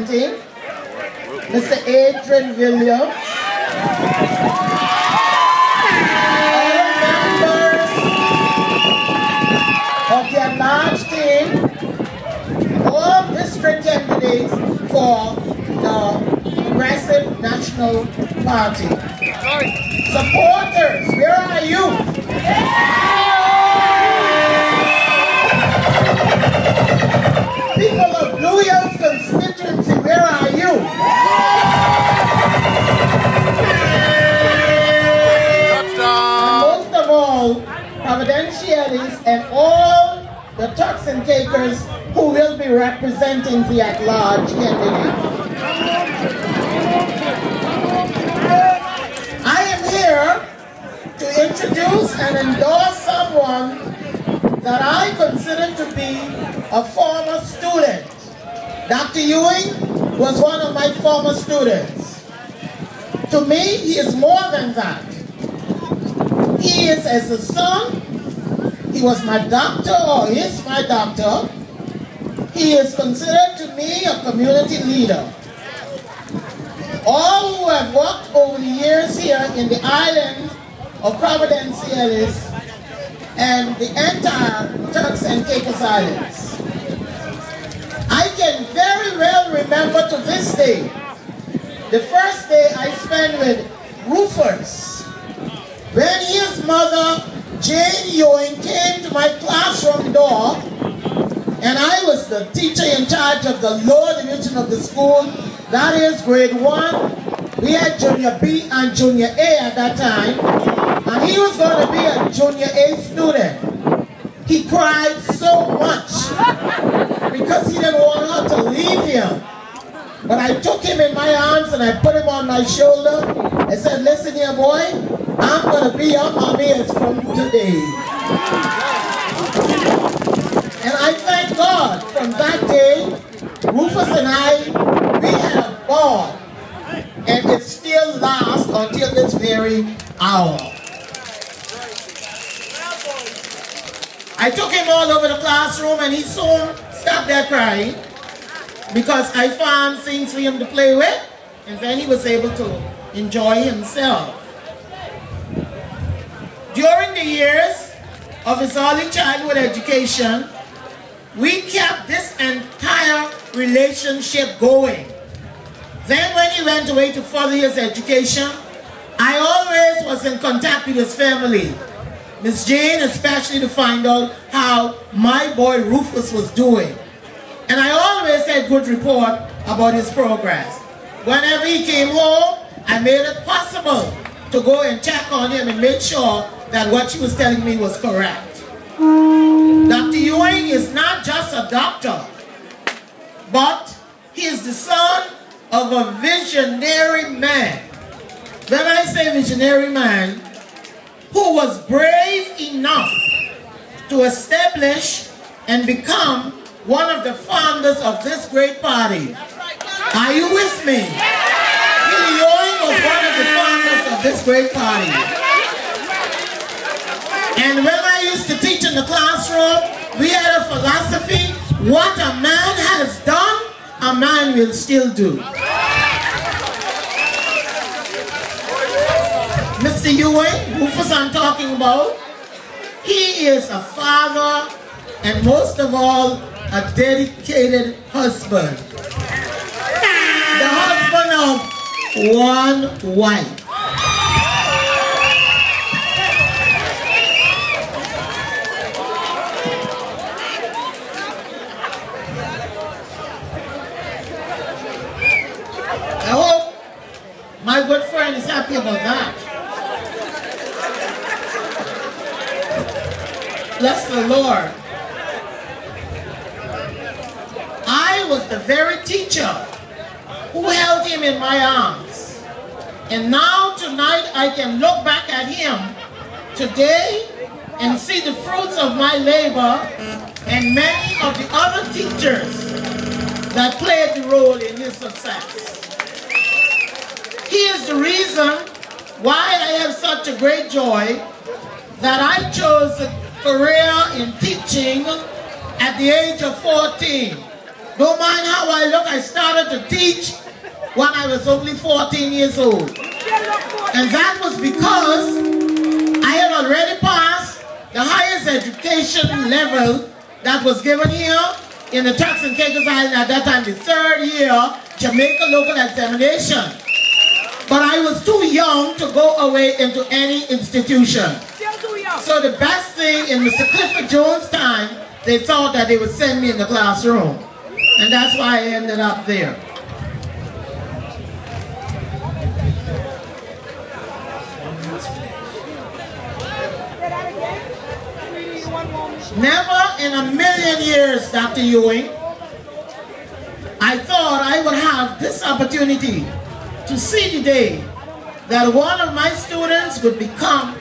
representing Mr. Adrian Williams. All members of the enlarged team, all district candidates for the Progressive National Party. Supporters, where are you? People of Blue Hills constituency, where are you? And most of all, Providentialists and all the Turks and Caicos who will be representing the at-large candidate. I am here to introduce and endorse someone that I consider to be a former student. Dr. Ewing was one of my former students. To me, he is more than that. He is as a son. He was my doctor, or is my doctor. He is considered to me a community leader. All who have worked over the years here in the island of Providenciales and the entire Turks and Caicos Islands. I can very well remember to this day, the first day I spent with Rufus, when his mother, Jane Ewing, came to my classroom door, and I was the teacher in charge of the lower division of the school, that is grade 1. We had junior B and junior A at that time, and he was going to be a junior A student. He cried so much because he didn't want her to leave him. But I took him in my arms and I put him on my shoulder and said, listen here boy, I'm going to be your mommy as from today. And I thank God from that day, Rufus and I, we had a bond. And it still lasts until this very hour. I took him all over the classroom and he soon stopped there crying because I found things for him to play with, and then he was able to enjoy himself. During the years of his early childhood education, we kept this entire relationship going. Then when he went away to further his education, I always was in contact with his family. Miss Jane, especially to find out how my boy Rufus was doing. And I always had good report about his progress. Whenever he came home, I made it possible to go and check on him and make sure that what she was telling me was correct. Dr. Ewing is not just a doctor, but he is the son of a visionary man. When I say visionary man, who was brave enough to establish and become one of the founders of this great party. Are you with me? Billy Ewing was one of the founders of this great party. And when I used to teach in the classroom, we had a philosophy, what a man has done, a man will still do. Mr. Ewing, Rufus I'm talking about, he is a father and most of all, a dedicated husband. The husband of one wife. I hope my good friend is happy about that. Bless the Lord. I was the very teacher who held him in my arms. And now tonight I can look back at him today and see the fruits of my labor and many of the other teachers that played the role in his success. He is the reason why I have such a great joy that I chose a career in teaching at the age of 14. Don't mind how I look, I started to teach when I was only 14 years old. And that was because I had already passed the highest education level that was given here in the Turks and Caicos Island at that time, the 3rd year Jamaica local examination. But I was too young to go away into any institution. So the best thing in Mr. Clifford Jones' time, they thought that they would send me in the classroom. And that's why I ended up there. Never in a million years, Dr. Ewing, I thought I would have this opportunity to see the day that one of my students would become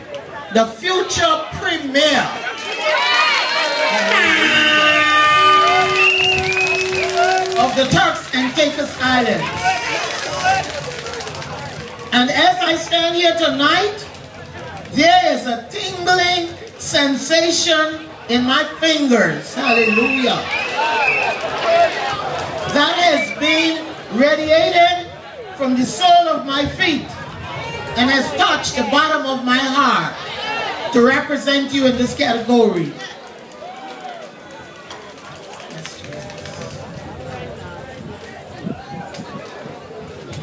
the future premier of the Turks and Caicos Islands. And as I stand here tonight, there is a tingling sensation in my fingers, hallelujah, that has been radiated from the sole of my feet and has touched the bottom of my heart to represent you in this category.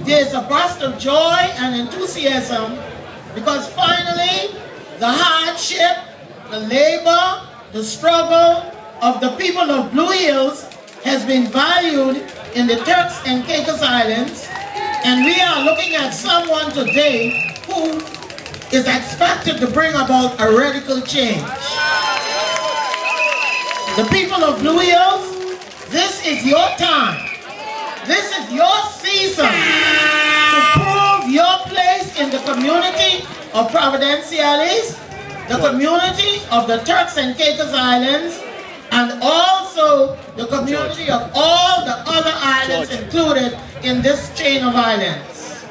There's a burst of joy and enthusiasm because finally the hardship, the labor, the struggle of the people of Blue Hills has been valued in the Turks and Caicos Islands, and we are looking at someone today who is expected to bring about a radical change. The people of Blue Hills, this is your time. This is your season to prove your place in the community of Providenciales, the community of the Turks and Caicos Islands, and also the community of all the other islands included in this chain of islands.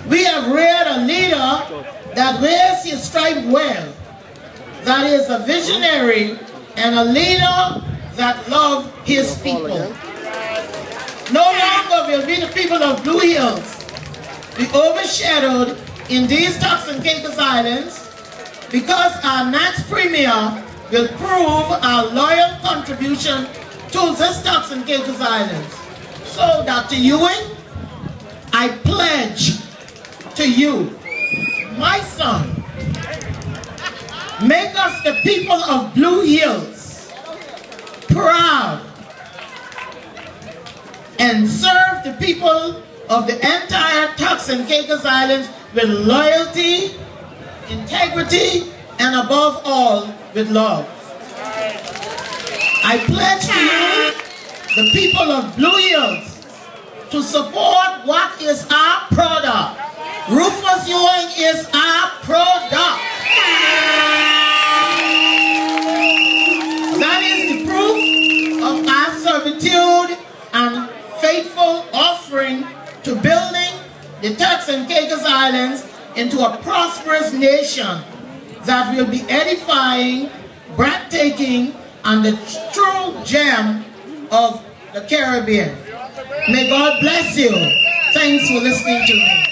We have reared a leader that wears his stripe well, that is a visionary and a leader that loves his people. No longer will be the people of Blue Hills be overshadowed in these Turks and Caicos Islands, because our next premier will prove our loyal contribution to this Turks and Caicos Islands. So, Dr. Ewing, I pledge to you, my son, make us the people of Blue Hills proud and serve the people of the entire Turks and Caicos Islands with loyalty, integrity, and above all, with love. I pledge to you, the people of Blue Hills, to support what is our product. Rufus Ewing is our product. That is the proof of our servitude and faithful offering to building the Turks and Caicos Islands into a prosperous nation that will be edifying, breathtaking, and the true gem of the Caribbean. May God bless you. Thanks for listening to me.